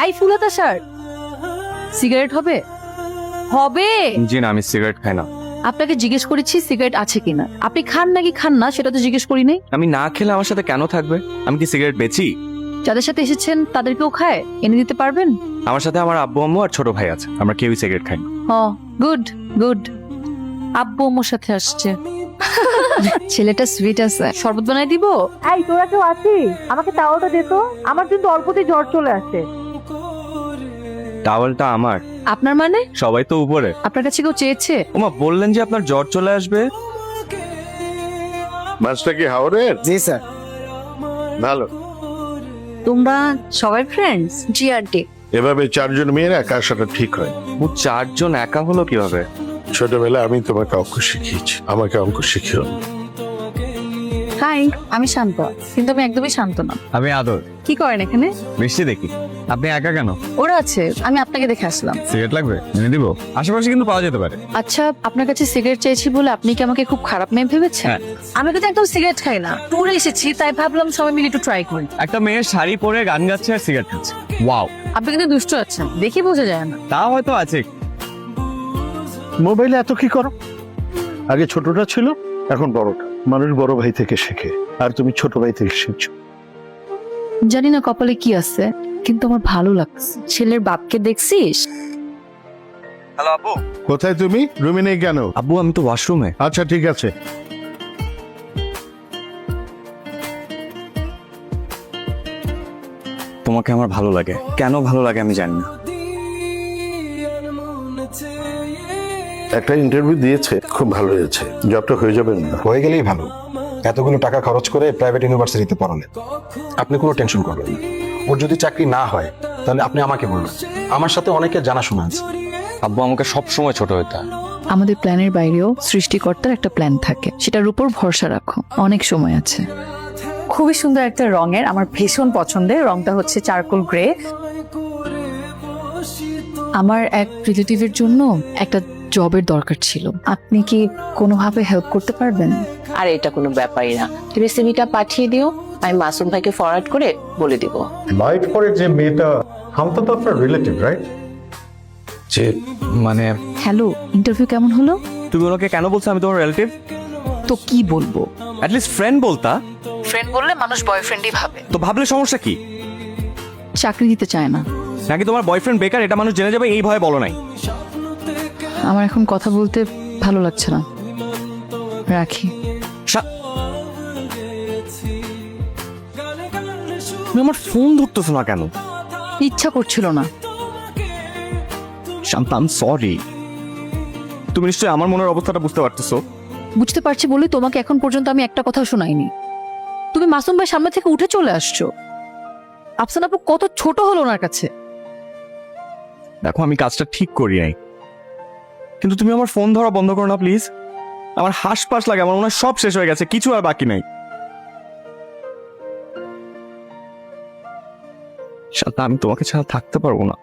এই ফুলাতা shirt, cigarette হবে? হবে। জি না, আমি সিগারেট খাই না। আপনাকে জিজ্ঞেস করেছি সিগারেট আছে কিনা, আপনি খান নাকি খান না সেটা তো জিজ্ঞেস করি নাই। আমি না খেলে আমার সাথে কেন থাকবে? আমি কি সিগারেট বেচি? যাদের সাথে এসেছেন তাদেরকেও খায়, এনে দিতে পারবেন? আমার সাথে আমার আব্বু আম্মু আর ছোট ভাই আছে, আমরা কেউই সিগারেট খাই না। Good good. আব্বু আম্মুর সাথে আসছে। ছেলেটা সুইট আছে, শরবত বানাই দিব? এই তোরা কেউ আছিস? আমাকে টাওয়ালটা দে তো, আমার কিন্তু অল্পতেই জ্বর চলে আসে। টাওয়ালটা আমার। আপনার মানে? সবাই তো উপরে। আপনার কাছে কেউ চেয়েছে? ওমা বললেন যে আপনার জ্বর চলে আসবে। মাছটা কি হাওড়ের? জি স্যার। ভালো। তোমরা সবাই ফ্রেন্ডস? জি আন্টি। এভাবে চারজন মেয়ের একা আসাটা ঠিক হয়। ও চারজন একা হলো কিভাবে? ছোটবেলায় আমি তোমাকে অঙ্ক শিখিয়েছি, আমাকে অঙ্ক শিখিও। হাই, আমি শান্ত, কিন্তু আমি একদমই শান্ত না। আমি আদর। কি করেন এখানে? মিষ্টি দেখি। আপনি একা কেন? ওরা আছে, আমি আপনাকে দেখে আসলাম। সিগারেট লাগবে? এনে দিব। আশেপাশে কিন্তু পাওয়া যেতে পারে। আচ্ছা, আপনার কাছে সিগারেট চেয়েছি বলে আপনি কি আমাকে খুব খারাপ মেয়ে ভেবেছেন? হ্যাঁ। আমি কিন্তু একদম সিগারেট খাই না, ট্যুরে এসেছি তাই ভাবলাম সবাই মিলে একটু ট্রাই করি। একটা মেয়ের শাড়ি পরে গান গাচ্ছে আর সিগারেট খাচ্ছে, ওয়াও। আপনি কিন্তু দুষ্ট আছেন, দেখি বোঝা যায় না। তা হয়তো আছে। মোবাইলে এত কি করো? আগে ছোটটা ছিল, এখন বড়টা। মানুষ বড় ভাই থেকে শেখে, আর তুমি ছোট ভাই থেকে শিখছো। জানি না কপালে কি আছে, কিন্তু আমার ভালো লাগছে। ছেলের বাপকে দেখছিস? হ্যালো আব্বু। কোথায় তুমি? রুমে নেই কেন? আব্বু আমি তো ওয়াশরুমে। আচ্ছা ঠিক আছে। তোমাকে আমার ভালো লাগে, কেন ভালো লাগে আমি জানি না। একটা ইন্টারভিউ দিয়েছে, খুব ভালো হয়েছে। জবটা হয়ে যাবে না? হয়ে গেলেই ভালো। এতগুলো টাকা খরচ করে প্রাইভেট ইউনিভার্সিটিতে পড়ালেন, আপনি কোনো টেনশন করবেন না। ওর যদি চাকরি না হয় তাহলে আপনি আমাকে বলবেন, আমার সাথে অনেকের জানাশোনা আছে। আব্বু আমাকে সব সময় ছোট হতে হয়। আমাদের প্ল্যানের বাইরেও সৃষ্টিকর্তার একটা প্ল্যান থাকে, সেটার উপর ভরসা রাখো, অনেক সময় আছে। খুবই সুন্দর একটা রঙের, আমার ভীষণ পছন্দের রংটা হচ্ছে চারকোল গ্রে। আমার এক রিলেটিভের জন্য একটা জবের দরকার ছিল, আপনি কি কোনোভাবে হেল্প করতে পারবেন? আর এটা কোনো ব্যাপারই না, তুমি সিভিটা পাঠিয়ে দিও, আমি মাসুম ভাইকে ফরওয়ার্ড করে বলে দিব। লাইট করে যে মেয়েটা, হামতা তো আপনার রিলেটিভ, রাইট? যে মানে হ্যালো, ইন্টারভিউ কেমন হলো? তুমি ওনাকে কেন বলছো আমি তোমার রিলেটিভ? তো কি বলবো? অ্যাটলিস্ট ফ্রেন্ড বলতা। ফ্রেন্ড বললে মানুষ বয়ফ্রেন্ডই ভাবে। তো ভাবলে সমস্যা কি? চাকরি দিতে চায় না। নাকি তোমার বয়ফ্রেন্ড বেকার এটা মানুষ জেনে যাবে এই ভয়ে বলো নাই? আমার এখন কথা বলতে ভালো লাগছে না, রাখি। তুমি আমার ফোন ধরতেছো না কেন? ইচ্ছা করছিল না। শান্ত, আই এম সরি। তুমি নিশ্চয়ই আমার মনের অবস্থাটা বুঝতে পারতেছো। বুঝতে পারছি বলে তোমাকে এখন পর্যন্ত আমি একটা কথাও শোনাইনি। তুমি মাসুম ভাই সামনে থেকে উঠে চলে আসছো। আফসান আপু কত ছোট হলো ওনার কাছে। দেখো আমি কাজটা ঠিক করি নাই, কিন্তু তুমি আমার ফোন ধরা বন্ধ করো না প্লিজ। আমার হাসপাস লাগে, আমার মনে হয় সব শেষ হয়ে গেছে, কিছু আর বাকি নাই। শান্ত, আমি তোমাকে ছাড়া থাকতে পারবো না।